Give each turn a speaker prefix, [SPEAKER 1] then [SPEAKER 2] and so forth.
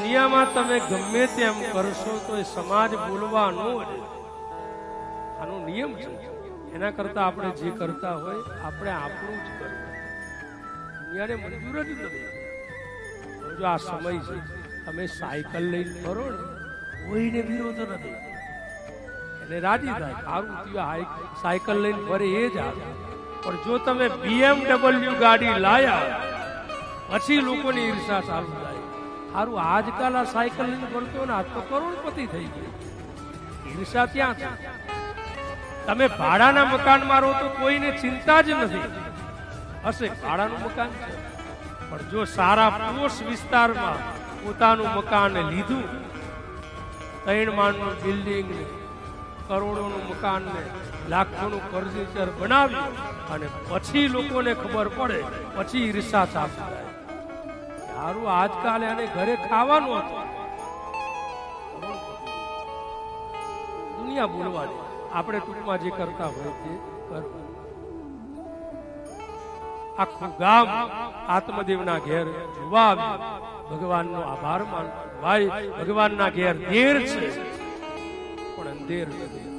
[SPEAKER 1] દુનિયામાં તમે ગમે તેમ કરશો તો એ સમાજ બોલવાનો જ આનો નિયમ છે. એના કરતા આપણે જે કરતા હોય આપણે આપણું જ કરવું, દુનિયાને મંજૂર જ નથી. જો આ સમય છે, તમે સાયકલ લઈને ફરો ને કોઈને વિરોધ નથી, એને રાજી થાય, સારું થયું સાયકલ લઈને ફરે એ જ આવે. પણ જો તમે BMW ગાડી લાયા પછી લોકોની ઈર્ષા ચાલુ થાય. સારું આજકાલ આ સાયકલ લઈને ફરતો ને આજ તો કરોડપતિ થઈ ગયો, ઈર્ષા ત્યાં છે. તમે ભાડાના મકાનમાં રહો તો કોઈને ચિંતા જ નથી, હશે ભાડાનું મકાન છે. પણ જો સારા પોષ વિસ્તારમાં પોતાનું મકાન લીધું, 3 માળનું બિલ્ડિંગ, કરોડોનું મકાન ને લાખોનું ફર્નિચર બનાવ્યું અને પછી લોકોને ખબર પડે, પછી ઈર્ષા ચાલુ થાય. સારું આજકાલ એને ઘરે ખાવાનું હતું, દુનિયા બોલવાની, આપણે ટૂંકમાં જે કરતા હોય તે કરવું. આખું ગામ આત્મદેવના ઘેર જોવા આવ્યું, ભગવાનનો આભાર માનતો. ભાઈ ભગવાનના ઘેર દેર છે પણ અંધેર નથી.